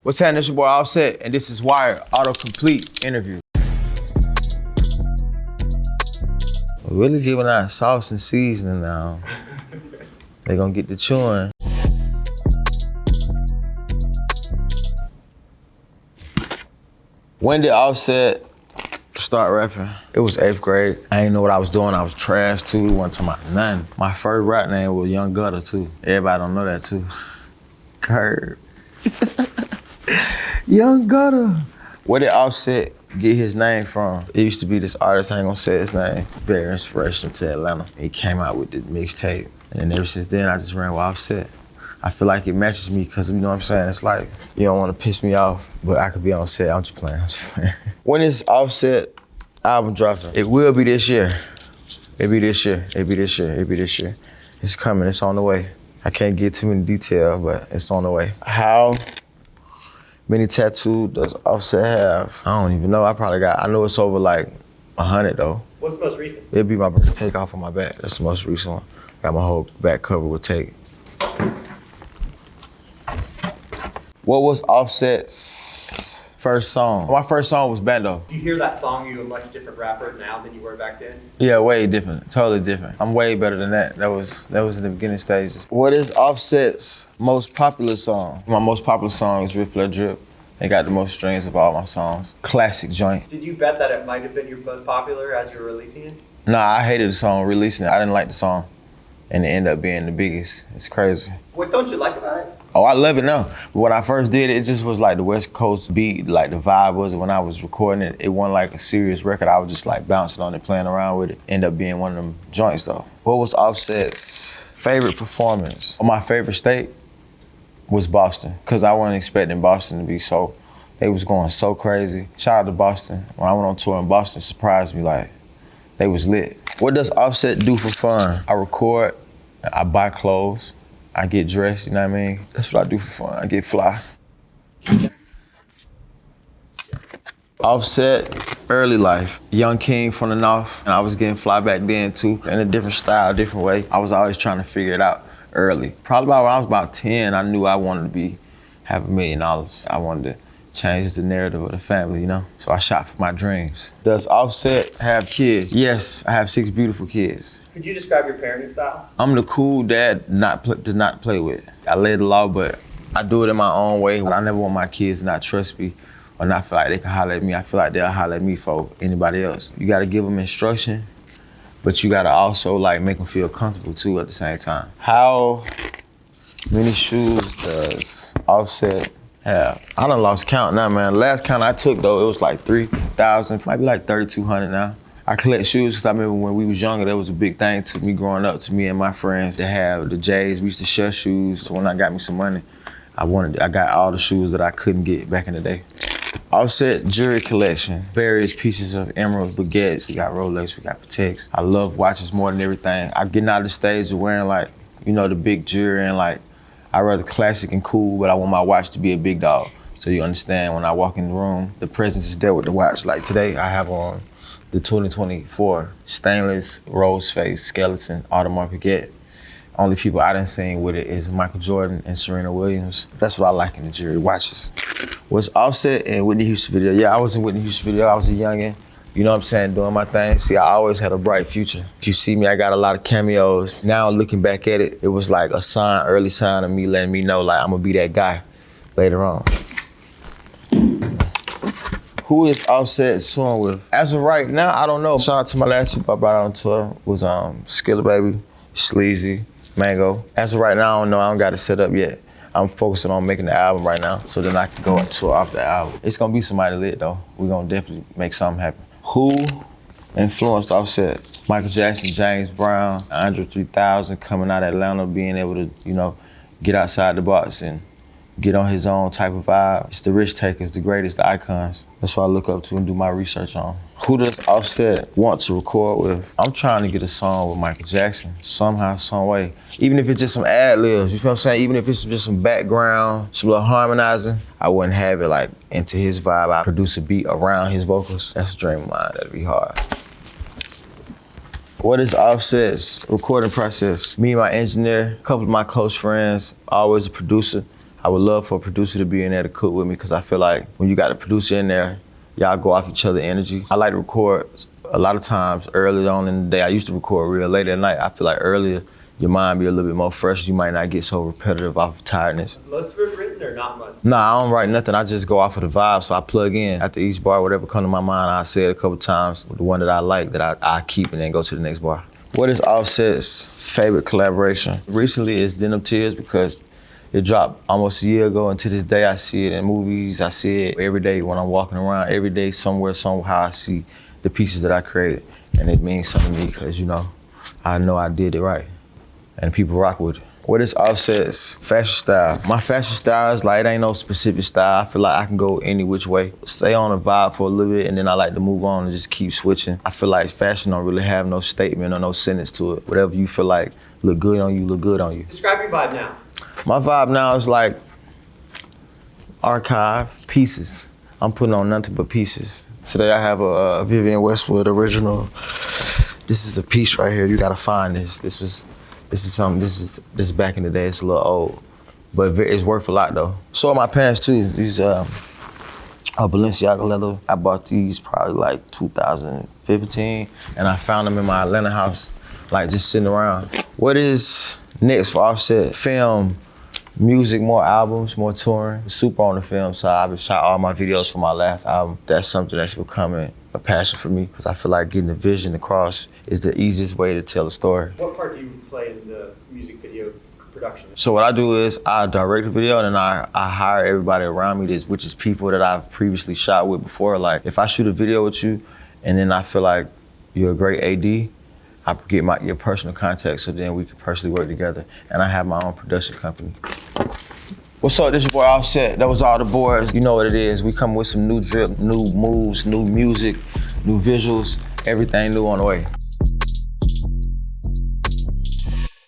What's happening? It's your boy Offset, and this is WIRED Autocomplete Interview. We're really giving out sauce and seasoning now. They gonna get the chewing. When did Offset start rapping? It was 8th grade. I didn't know what I was doing. I was trash too. We wasn't talking about nothing. My first rap name was Young Gutter too. Everybody don't know that too. Curb. Young Gutter. Where did Offset get his name from? It used to be this artist, I ain't gonna say his name, very inspirational to Atlanta. He came out with the mixtape, and then ever since then, I just ran with Offset. I feel like it matches me because, you know what I'm saying? It's like, you don't want to piss me off, but I could be on set. I'm just playing. When is Offset album dropping? It will be this year. It'll be this year. It'll be this year. It'll be this year. It's coming. It's on the way. I can't get too many details, but it's on the way. How many tattoos does Offset have? I don't even know. I know it's over like 100 though. What's the most recent? It'll be my birthday take off on my back. That's the most recent one. Got my whole back covered with tape. What was Offset's first song? My first song was Bando. You hear that song, you're a much different rapper now than you were back then? Yeah, way different, totally different. I'm way better than that. That was in the beginning stages. What is Offset's most popular song? My most popular song is Rip Flare Drip. They got the most streams of all my songs. Classic joint. Did you bet that it might have been your most popular as you were releasing it? Nah, I hated the song releasing it. I didn't like the song. And it ended up being the biggest. It's crazy. What don't you like about it? Oh, I love it now. But when I first did it, it just was like the West Coast beat, like the vibe was when I was recording it. It wasn't like a serious record. I was just like bouncing on it, playing around with it. Ended up being one of them joints though. What was Offset's favorite performance? My favorite state was Boston, because I wasn't expecting Boston to be so, they was going so crazy. Shout out to Boston. When I went on tour in Boston, it surprised me, like, they was lit. What does Offset do for fun? I record, I buy clothes, I get dressed, you know what I mean? That's what I do for fun, I get fly. Offset, early life. Young king from the north, and I was getting fly back then too, in a different style, different way. I was always trying to figure it out early. Probably when I was about 10, I knew I wanted to have $1 million. I wanted to change the narrative of the family, you know? So I shot for my dreams. Does Offset have kids? Yes, I have 6 beautiful kids. Could you describe your parenting style? I'm the cool dad to not play with. I lay the law, but I do it in my own way. I never want my kids to not trust me or not feel like they can holler at me. I feel like they'll holler at me for anybody else. You gotta give them instruction, but you gotta also like make them feel comfortable too at the same time. How many shoes does Offset have? I done lost count now, man. The last count I took though, it was like 3,000, might be like 3,200 now. I collect shoes because I remember when we was younger, that was a big thing to me growing up, to me and my friends. They have the J's, we used to share shoes. So when I got me some money, I got all the shoes that I couldn't get back in the day. Offset jewelry collection, various pieces of emeralds, baguettes. We got Rolex, we got Pateks. I love watches more than everything. I'm getting out of the stage of wearing like, you know, the big jewelry and like, I rather classic and cool, but I want my watch to be a big dog. So you understand when I walk in the room, the presence is there with the watch. Like today, I have on the 2024 stainless rose face skeleton Audemars Piguet. Only people I done seen with it is Michael Jordan and Serena Williams. That's what I like in the jewelry, watches. Was Offset in Whitney Houston video? Yeah, I was in Whitney Houston video. I was a youngin', you know what I'm saying, doing my thing. See, I always had a bright future. If you see me, I got a lot of cameos. Now looking back at it, it was like a sign, early sign of me letting me know like I'm gonna be that guy later on. Who is Offset touring with? As of right now, I don't know. Shout out to my last people I brought out on tour was Skilla Baby, Sleazy, Mango. As of right now, I don't know. I don't got it set up yet. I'm focusing on making the album right now, so then I can go and tour off the album. It's gonna be somebody lit though. We're gonna definitely make something happen. Who influenced Offset? Michael Jackson, James Brown, Andre 3000 coming out of Atlanta, being able to, you know, get outside the box and get on his own type of vibe. It's the risk takers, the greatest, the icons. That's what I look up to and do my research on. Who does Offset want to record with? I'm trying to get a song with Michael Jackson, somehow, some way. Even if it's just some ad-libs, you feel what I'm saying? Even if it's just some background, some little harmonizing, I wouldn't have it like into his vibe. I produce a beat around his vocals. That's a dream of mine, that'd be hard. What is Offset's recording process? Me and my engineer, a couple of my close friends, always a producer. I I would love for a producer to be in there to cook with me because I feel like when you got a producer in there, y'all go off each other's energy. I like to record a lot of times early on in the day. I used to record real late at night. I feel like earlier, your mind be a little bit more fresh. You might not get so repetitive off of tiredness. Most of it written or not much? Nah, I don't write nothing. I just go off of the vibe. So I plug in after each bar, whatever come to my mind, I say it a couple times. The one that I like, that I keep and then go to the next bar. What is Offset's favorite collaboration? Recently it's Denim Tears because it dropped almost a year ago, and to this day I see it in movies. I see it every day when I'm walking around. Every day, somewhere, somehow I see the pieces that I created. And it means something to me because, I know I did it right. And people rock with it. What is Offset's fashion style? My fashion style is like, it ain't no specific style. I feel like I can go any which way. Stay on a vibe for a little bit and then I like to move on and just keep switching. I feel like fashion don't really have no statement or no sentence to it. Whatever you feel like look good on you, look good on you. Describe your vibe now. My vibe now is like archive pieces. I'm putting on nothing but pieces. Today I have a Vivienne Westwood original. This is a piece right here. You gotta find this. This is back in the day. It's a little old, but it's worth a lot though. So are my pants too. These are Balenciaga leather. I bought these probably like 2015, and I found them in my Atlanta house, like just sitting around. What is next for Offset? Film, music, more albums, more touring. Super on the film side. I've shot all my videos for my last album. That's something that's becoming a passion for me because I feel like getting the vision across is the easiest way to tell a story. What part do you play in the music video production? So what I do is I direct the video and then I hire everybody around me, which is people that I've previously shot with before. Like if I shoot a video with you and then I feel like you're a great AD, I get your personal contact so then we can personally work together. And I have my own production company. What's up, this your boy Offset. That was all the boys. You know what it is. We come with some new drip, new moves, new music, new visuals, everything new on the way.